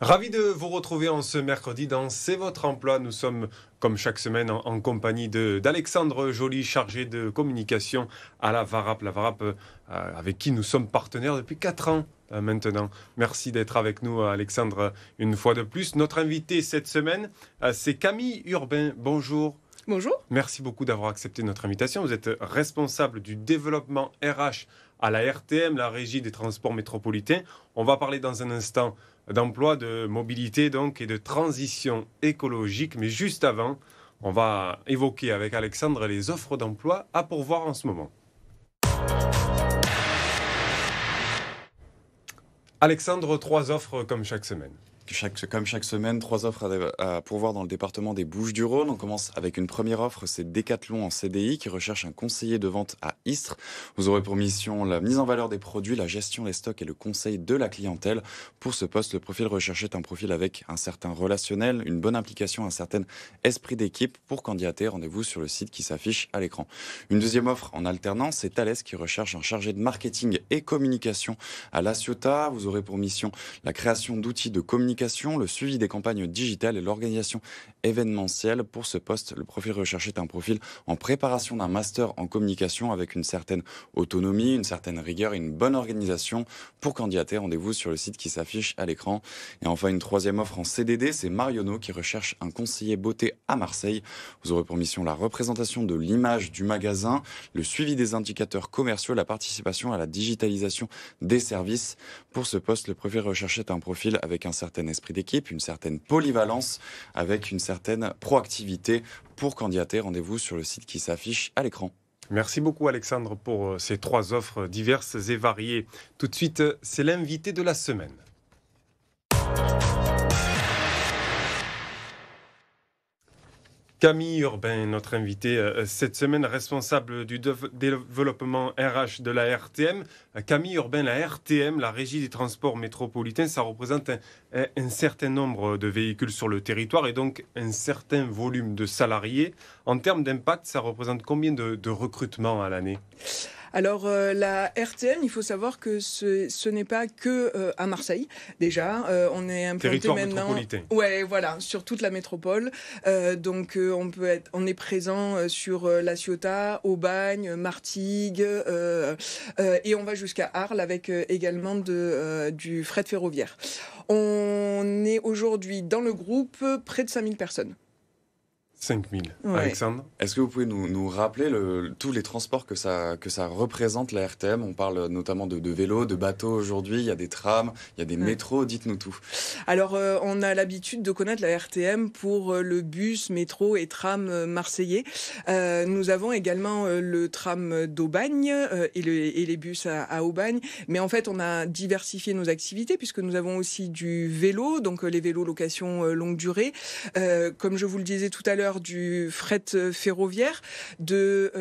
Ravi de vous retrouver en ce mercredi dans C'est votre emploi. Nous sommes, comme chaque semaine, en compagnie d'Alexandre Joly, chargé de communication à la VARAP. La VARAP, avec qui nous sommes partenaires depuis 4 ans maintenant. Merci d'être avec nous, Alexandre, une fois de plus. Notre invité cette semaine, c'est Camille Urbain. Bonjour. Bonjour. Merci beaucoup d'avoir accepté notre invitation. Vous êtes responsable du développement RH à la RTM, la Régie des transports métropolitains. On va parler dans un instant d'emploi, de mobilité donc et de transition écologique. Mais juste avant, on va évoquer avec Alexandre les offres d'emploi à pourvoir en ce moment. Alexandre, 3 offres comme chaque semaine. Comme chaque semaine, 3 offres à pourvoir dans le département des Bouches-du-Rhône. On commence avec une première offre, c'est Decathlon en CDI qui recherche un conseiller de vente à Istres. Vous aurez pour mission la mise en valeur des produits, la gestion des stocks et le conseil de la clientèle. Pour ce poste, le profil recherché est un profil avec un certain relationnel, une bonne implication, un certain esprit d'équipe. Pour candidater, rendez-vous sur le site qui s'affiche à l'écran. Une deuxième offre en alternance, c'est Thales qui recherche un chargé de marketing et communication à La Ciotat. Vous aurez pour mission la création d'outils de communication, le suivi des campagnes digitales et l'organisation événementielle. Pour ce poste, le profil recherché est un profil en préparation d'un master en communication avec une certaine autonomie, une certaine rigueur et une bonne organisation. Pour candidater, rendez-vous sur le site qui s'affiche à l'écran. Et enfin, une troisième offre en CDD, c'est Marionneau qui recherche un conseiller beauté à Marseille. Vous aurez pour mission la représentation de l'image du magasin, le suivi des indicateurs commerciaux, la participation à la digitalisation des services. Pour ce poste, le profil recherché est un profil avec un certain esprit d'équipe, une certaine polyvalence, avec une certaine proactivité. Pour candidater, rendez-vous sur le site qui s'affiche à l'écran. Merci beaucoup Alexandre pour ces 3 offres diverses et variées. Tout de suite, c'est l'invité de la semaine. Camille Urbain, notre invité cette semaine, responsable du développement RH de la RTM. Camille Urbain, la RTM, la Régie des transports métropolitains, ça représente un certain nombre de véhicules sur le territoire et donc un certain volume de salariés. En termes d'impact, ça représente combien de recrutements à l'année ? Alors la RTM, il faut savoir que ce n'est pas que à Marseille. Déjà, on est implanté territoire maintenant. Métropolitain. Ouais, voilà, sur toute la métropole. Donc on est présent sur La Ciotat, Aubagne, Martigues, et on va jusqu'à Arles avec également du fret ferroviaire. On est aujourd'hui dans le groupe près de 5000 personnes. 5000. Ouais. Alexandre ? Est-ce que vous pouvez nous rappeler tous les transports que ça représente, la RTM ? On parle notamment de vélos, de bateaux aujourd'hui, il y a des trams, il y a des métros, dites-nous tout. Alors, on a l'habitude de connaître la RTM pour le bus, métro et tram marseillais. Nous avons également le tram d'Aubagne et les bus à Aubagne. Mais en fait, on a diversifié nos activités puisque nous avons aussi du vélo, donc les vélos location longue durée. Comme je vous le disais tout à l'heure, du fret ferroviaire, de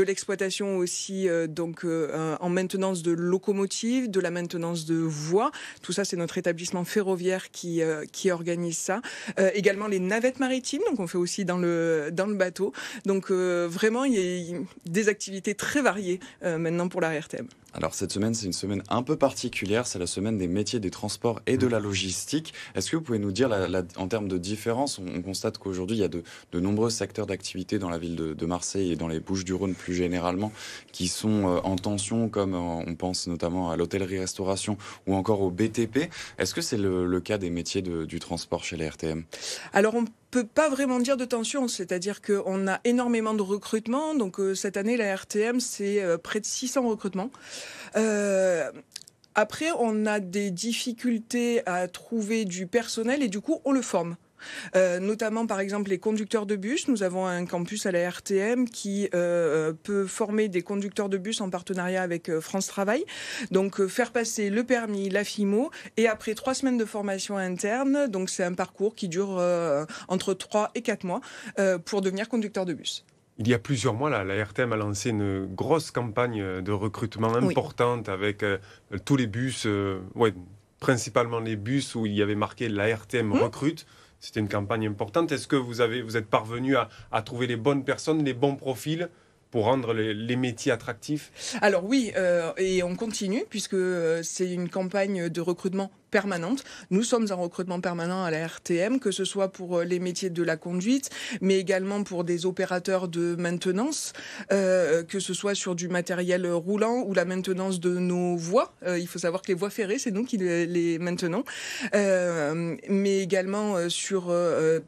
l'exploitation aussi en maintenance de locomotives, de la maintenance de voies. Tout ça, c'est notre établissement ferroviaire qui organise ça. Également les navettes maritimes, donc on fait aussi dans le bateau. Donc vraiment, il y a des activités très variées maintenant pour la RTM. Alors cette semaine, c'est une semaine un peu particulière, c'est la semaine des métiers des transports et de la logistique. Est-ce que vous pouvez nous dire, en termes de différence, on constate qu'aujourd'hui, il y a de nombreux secteurs d'activité dans la ville de Marseille et dans les Bouches-du-Rhône plus généralement, qui sont en tension, comme on pense notamment à l'hôtellerie-restauration ou encore au BTP. Est-ce que c'est le cas des métiers du transport chez les RTM ? Alors on peut pas vraiment dire de tension, c'est-à-dire qu'on a énormément de recrutements. Donc cette année, la RTM, c'est près de 600 recrutements. Après, on a des difficultés à trouver du personnel et du coup, on le forme. Notamment par exemple les conducteurs de bus. Nous avons un campus à la RTM qui peut former des conducteurs de bus en partenariat avec France Travail. Donc faire passer le permis, la FIMO et après 3 semaines de formation interne. Donc c'est un parcours qui dure entre 3 et 4 mois pour devenir conducteur de bus. Il y a plusieurs mois, la RTM a lancé une grosse campagne de recrutement importante avec tous les bus, principalement les bus où il y avait marqué la RTM recrute. C'était une campagne importante. Est-ce que vous êtes parvenu à trouver les bonnes personnes, les bons profils pour rendre les métiers attractifs? Alors oui, et on continue puisque c'est une campagne de recrutement permanente. Nous sommes en recrutement permanent à la RTM, que ce soit pour les métiers de la conduite, mais également pour des opérateurs de maintenance, que ce soit sur du matériel roulant ou la maintenance de nos voies. Il faut savoir que les voies ferrées, c'est nous qui les maintenons, mais également sur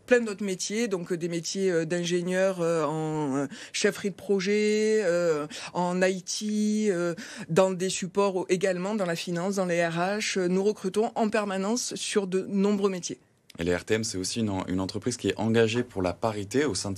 plein d'autres métiers, donc des métiers d'ingénieurs en chefferie de projet, en IT, dans des supports également, dans la finance, dans les RH. Nous recrutons en permanence sur de nombreux métiers. Et les RTM, c'est aussi une entreprise qui est engagée pour la parité au sein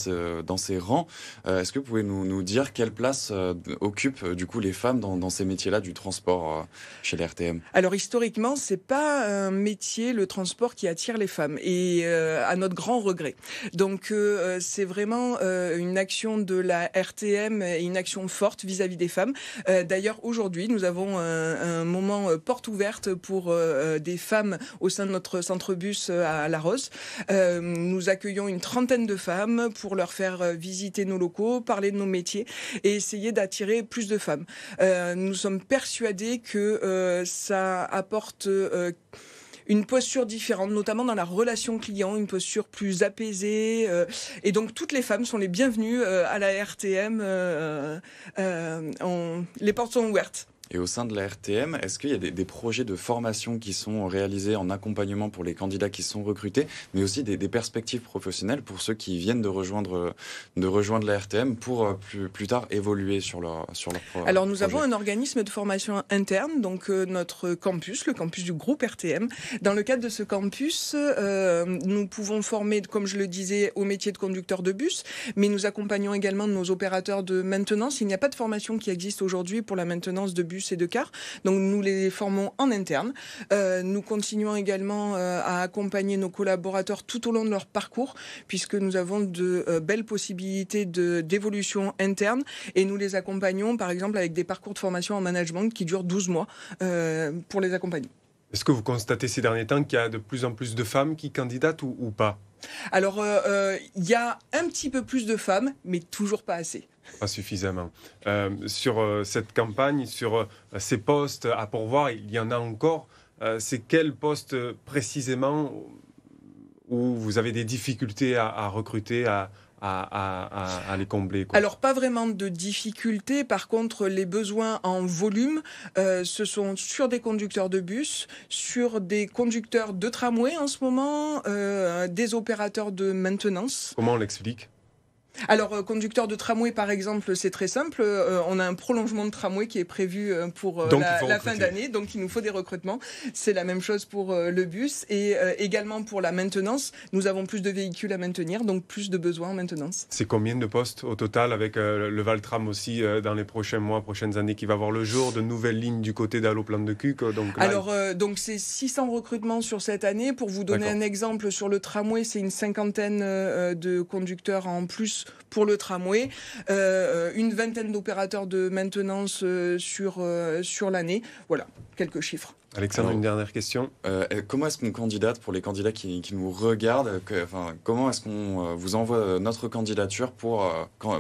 dans ses rangs. Est-ce que vous pouvez nous dire quelle place occupent du coup les femmes dans ces métiers-là du transport chez les RTM? Alors historiquement, c'est pas un métier, le transport, qui attire les femmes, et à notre grand regret. Donc c'est vraiment une action de la RTM et une action forte vis-à-vis des femmes. D'ailleurs, aujourd'hui, nous avons un moment porte ouverte pour des femmes au sein de notre centre bus à La Rose. Nous accueillons une trentaine de femmes pour leur faire visiter nos locaux, parler de nos métiers et essayer d'attirer plus de femmes. Nous sommes persuadés que ça apporte une posture différente, notamment dans la relation client, une posture plus apaisée. Et donc, toutes les femmes sont les bienvenues à la RTM. Les portes sont ouvertes. Et au sein de la RTM, est-ce qu'il y a des projets de formation qui sont réalisés en accompagnement pour les candidats qui sont recrutés, mais aussi des perspectives professionnelles pour ceux qui viennent de rejoindre la RTM pour plus tard évoluer sur leur projet? Alors nous avons un organisme de formation interne, donc notre campus, le campus du groupe RTM. Dans le cadre de ce campus, nous pouvons former, comme je le disais, au métier de conducteur de bus, mais nous accompagnons également nos opérateurs de maintenance. Il n'y a pas de formation qui existe aujourd'hui pour la maintenance de bus et de cars, donc nous les formons en interne. Nous continuons également à accompagner nos collaborateurs tout au long de leur parcours, puisque nous avons de belles possibilités d'évolution interne, et nous les accompagnons par exemple avec des parcours de formation en management qui durent 12 mois pour les accompagner. Est-ce que vous constatez ces derniers temps qu'il y a de plus en plus de femmes qui candidatent ou pas? Alors, il y a un petit peu plus de femmes, mais toujours pas assez. Pas suffisamment. Sur cette campagne, sur ces postes à pourvoir, il y en a encore. C'est quel poste précisément où vous avez des difficultés à recruter, à les combler, quoi? Alors, pas vraiment de difficultés. Par contre, les besoins en volume, ce sont sur des conducteurs de bus, sur des conducteurs de tramway en ce moment, des opérateurs de maintenance. Comment on l'explique? Alors, conducteur de tramway, par exemple, c'est très simple. On a un prolongement de tramway qui est prévu pour la fin d'année, donc il nous faut des recrutements. C'est la même chose pour le bus et également pour la maintenance. Nous avons plus de véhicules à maintenir, donc plus de besoins en maintenance. C'est combien de postes au total avec le Valtram aussi dans les prochains mois, prochaines années qui va voir le jour, de nouvelles lignes du côté d'Alloplan de Cuques? Donc c'est 600 recrutements sur cette année. Pour vous donner un exemple, sur le tramway, c'est une cinquantaine de conducteurs en plus pour le tramway, une vingtaine d'opérateurs de maintenance sur l'année. Voilà, quelques chiffres. Alexandre, une dernière question. Comment est-ce qu'on candidate pour les candidats qui nous regardent? Comment est-ce qu'on vous envoie notre candidature pour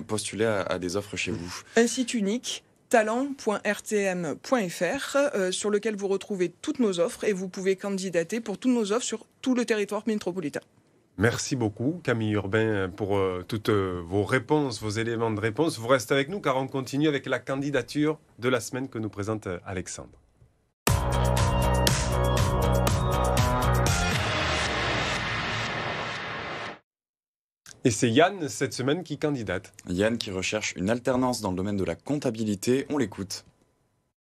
postuler à des offres chez vous? Un site unique, talent.rtm.fr, sur lequel vous retrouvez toutes nos offres et vous pouvez candidater pour toutes nos offres sur tout le territoire métropolitain. Merci beaucoup, Camille Urbain, pour toutes vos réponses, vos éléments de réponse. Vous restez avec nous car on continue avec la candidature de la semaine que nous présente Alexandre. Et c'est Yann, cette semaine, qui candidate. Yann qui recherche une alternance dans le domaine de la comptabilité. On l'écoute.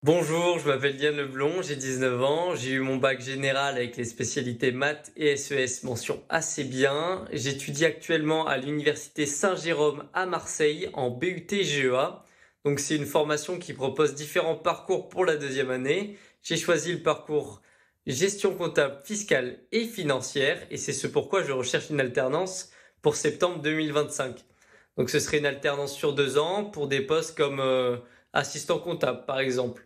Bonjour, je m'appelle Yann Leblond, j'ai 19 ans, j'ai eu mon bac général avec les spécialités maths et SES, mention assez bien. J'étudie actuellement à l'université Saint-Jérôme à Marseille en BUT GEA. Donc c'est une formation qui propose différents parcours pour la deuxième année. J'ai choisi le parcours gestion comptable, fiscale et financière et c'est ce pourquoi je recherche une alternance pour septembre 2025. Donc ce serait une alternance sur 2 ans pour des postes comme assistant comptable par exemple.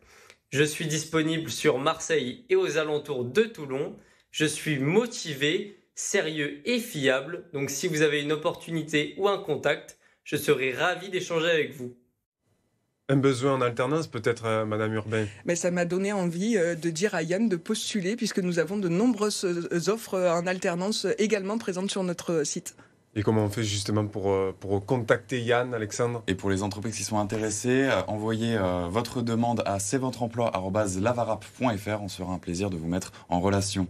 Je suis disponible sur Marseille et aux alentours de Toulon. Je suis motivé, sérieux et fiable. Donc si vous avez une opportunité ou un contact, je serai ravi d'échanger avec vous. Un besoin en alternance, peut-être, Madame Urbain? Mais ça m'a donné envie de dire à Yann de postuler, puisque nous avons de nombreuses offres en alternance également présentes sur notre site. Et comment on fait justement pour contacter Yann, Alexandre? Et pour les entreprises qui sont intéressées, envoyez votre demande à c'estvotreemploi@lavarap.fr. On se fera un plaisir de vous mettre en relation.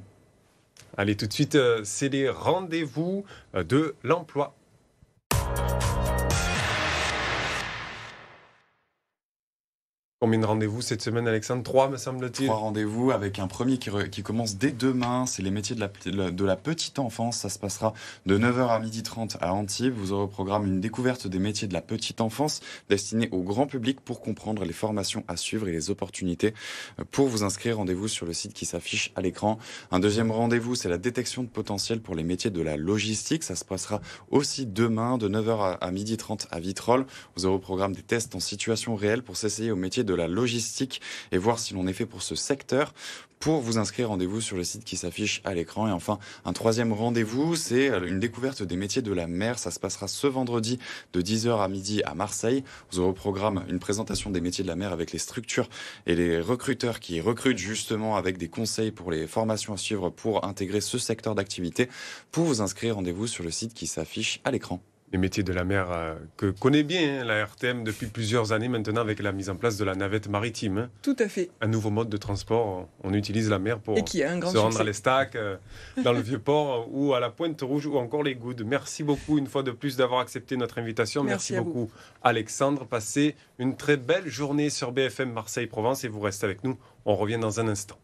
Allez, tout de suite, c'est les rendez-vous de l'emploi. Combien de rendez-vous cette semaine, Alexandre? 3, me semble-t-il. 3 rendez-vous avec un premier qui commence dès demain. C'est les métiers de la petite enfance. Ça se passera de 9h à 12h30 à Antibes. Vous aurez au programme une découverte des métiers de la petite enfance destinée au grand public pour comprendre les formations à suivre et les opportunités. Pour vous inscrire, rendez-vous sur le site qui s'affiche à l'écran. Un deuxième rendez-vous, c'est la détection de potentiel pour les métiers de la logistique. Ça se passera aussi demain de 9h à 12h30 à Vitrolles. Vous aurez au programme des tests en situation réelle pour s'essayer au métier de la logistique et voir si l'on est fait pour ce secteur. Pour vous inscrire, rendez-vous sur le site qui s'affiche à l'écran. Et enfin, un troisième rendez-vous, c'est une découverte des métiers de la mer. Ça se passera ce vendredi de 10h à midi à Marseille. Vous aurez au programme une présentation des métiers de la mer avec les structures et les recruteurs qui recrutent justement avec des conseils pour les formations à suivre pour intégrer ce secteur d'activité. Pour vous inscrire, rendez-vous sur le site qui s'affiche à l'écran. Les métiers de la mer que connaît bien la RTM depuis plusieurs années maintenant avec la mise en place de la navette maritime. Tout à fait. Un nouveau mode de transport. On utilise la mer pour Et qui a un grand se rendre succès. à l'Estac, dans le Vieux-Port ou à la Pointe-Rouge ou encore les Goudes. Merci beaucoup une fois de plus d'avoir accepté notre invitation. Merci à vous. beaucoup Alexandre. Passez une très belle journée sur BFM Marseille-Provence et vous restez avec nous. On revient dans un instant.